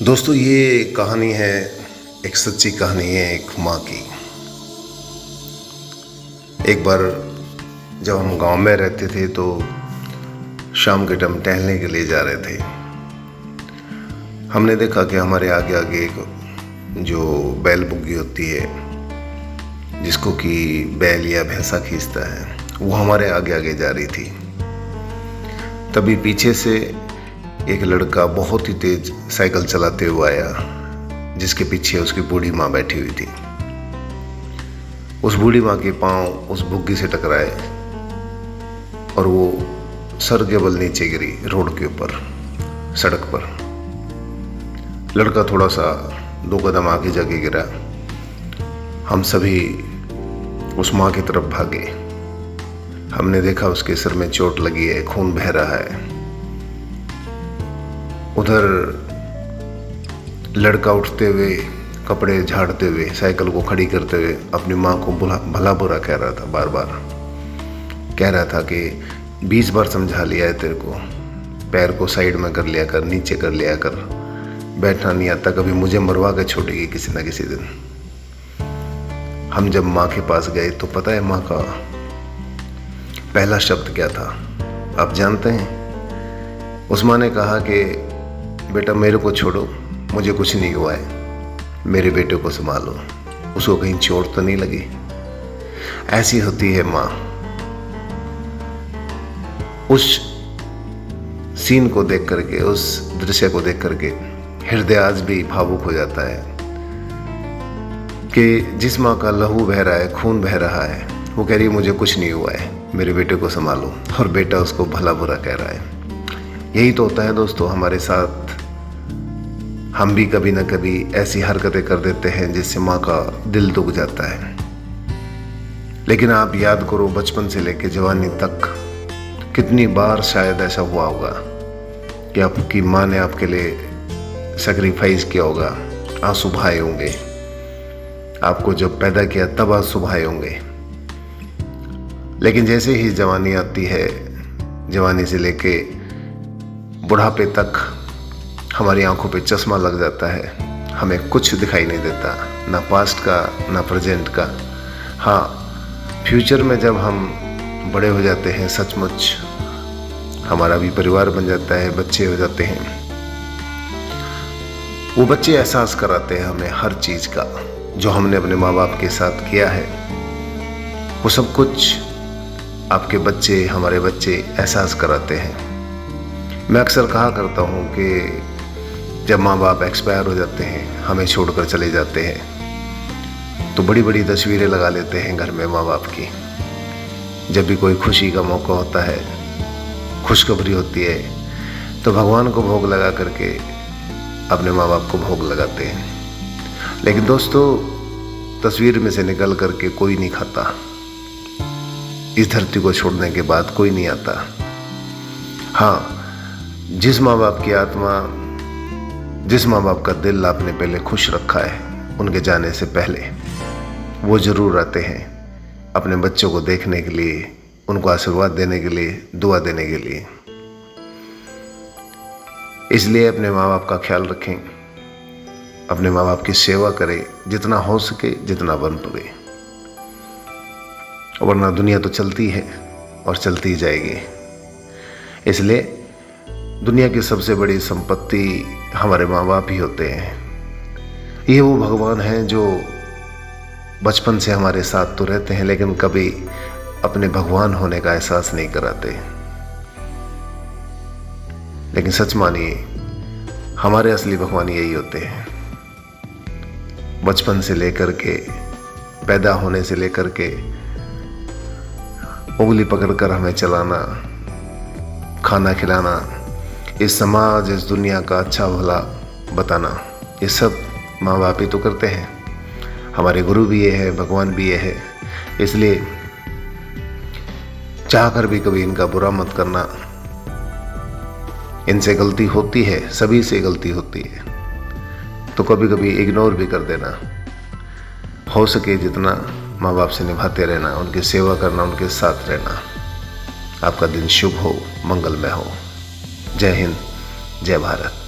दोस्तों, ये कहानी है, एक सच्ची कहानी है एक माँ की। एक बार जब हम गांव में रहते थे तो शाम के टाइम टहलने के लिए जा रहे थे। हमने देखा कि हमारे आगे आगे एक जो बैल बुग्गी होती है, जिसको कि बैल या भैंसा खींचता है, वो हमारे आगे आगे जा रही थी। तभी पीछे से एक लड़का बहुत ही तेज साइकिल चलाते हुए आया, जिसके पीछे उसकी बूढ़ी माँ बैठी हुई थी। उस बूढ़ी माँ के पांव उस बुग्गी से टकराए और वो सर के बल नीचे गिरी रोड के ऊपर, सड़क पर। लड़का थोड़ा सा 2 कदम आगे जाके गिरा। हम सभी उस माँ की तरफ भागे। हमने देखा उसके सिर में चोट लगी है, खून बह रहा है। उधर लड़का उठते हुए, कपड़े झाड़ते हुए, साइकिल को खड़ी करते हुए अपनी माँ को भला बुरा कह रहा था। बार बार कह रहा था कि 20 बार समझा लिया है तेरे को, पैर को साइड में कर लिया कर, नीचे कर लिया कर, बैठना नहीं आता, कभी मुझे मरवा के छोड़ेगी किसी न किसी दिन। हम जब माँ के पास गए तो पता है माँ का पहला शब्द क्या था? आप जानते हैं? उस माँ ने कहा कि बेटा मेरे को छोड़ो, मुझे कुछ नहीं हुआ है, मेरे बेटे को संभालो, उसको कहीं चोट तो नहीं लगी। ऐसी होती है माँ। उस सीन को देख करके, उस दृश्य को देख करके हृदय आज भी भावुक हो जाता है कि जिस माँ का लहू बह रहा है, खून बह रहा है, वो कह रही है मुझे कुछ नहीं हुआ है, मेरे बेटे को संभालो, और बेटा उसको भला बुरा कह रहा है। यही तो होता है दोस्तों हमारे साथ। हम भी कभी न कभी ऐसी हरकतें कर देते हैं जिससे माँ का दिल दुख जाता है। लेकिन आप याद करो, बचपन से लेकर जवानी तक कितनी बार शायद ऐसा हुआ होगा कि आपकी माँ ने आपके लिए सेक्रीफाइस किया होगा, आंसू बहाए होंगे। आपको जब पैदा किया तब आंसू बहाए होंगे। लेकिन जैसे ही जवानी आती है, जवानी से लेके बुढ़ापे तक हमारी आंखों पे चश्मा लग जाता है। हमें कुछ दिखाई नहीं देता, ना पास्ट का ना प्रेजेंट का। हाँ, फ्यूचर में जब हम बड़े हो जाते हैं, सचमुच हमारा भी परिवार बन जाता है, बच्चे हो जाते हैं, वो बच्चे एहसास कराते हैं हमें हर चीज़ का जो हमने अपने माँ बाप के साथ किया है। वो सब कुछ आपके बच्चे, हमारे बच्चे एहसास कराते हैं। मैं अक्सर कहा करता हूँ कि जब माँ बाप एक्सपायर हो जाते हैं, हमें छोड़कर चले जाते हैं, तो बड़ी बड़ी तस्वीरें लगा लेते हैं घर में माँ बाप की। जब भी कोई खुशी का मौका होता है, खुशखबरी होती है, तो भगवान को भोग लगा करके अपने माँ बाप को भोग लगाते हैं। लेकिन दोस्तों, तस्वीर में से निकल करके कोई नहीं खाता। इस धरती को छोड़ने के बाद कोई नहीं आता। हाँ, जिस माँ बाप की आत्मा, जिस माँ बाप का दिल आपने पहले खुश रखा है, उनके जाने से पहले वो ज़रूर आते हैं अपने बच्चों को देखने के लिए, उनको आशीर्वाद देने के लिए, दुआ देने के लिए। इसलिए अपने माँ बाप का ख्याल रखें, अपने माँ बाप की सेवा करें जितना हो सके, जितना बन पड़े। वरना दुनिया तो चलती है और चलती ही जाएगी। इसलिए दुनिया की सबसे बड़ी संपत्ति हमारे माँ बाप ही होते हैं। ये वो भगवान हैं जो बचपन से हमारे साथ तो रहते हैं, लेकिन कभी अपने भगवान होने का एहसास नहीं कराते। लेकिन सच मानिए, हमारे असली भगवान यही होते हैं। बचपन से लेकर के, पैदा होने से लेकर के, उंगली पकड़कर हमें चलाना, खाना खिलाना, इस समाज, इस दुनिया का अच्छा भला बताना, ये सब माँ बाप ही तो करते हैं। हमारे गुरु भी ये है, भगवान भी ये है। इसलिए चाहकर भी कभी इनका बुरा मत करना। इनसे गलती होती है, सभी से गलती होती है, तो कभी कभी इग्नोर भी कर देना। हो सके जितना माँ बाप से निभाते रहना, उनकी सेवा करना, उनके साथ रहना। आपका दिन शुभ हो, मंगलमय हो। जय हिंद, जय भारत।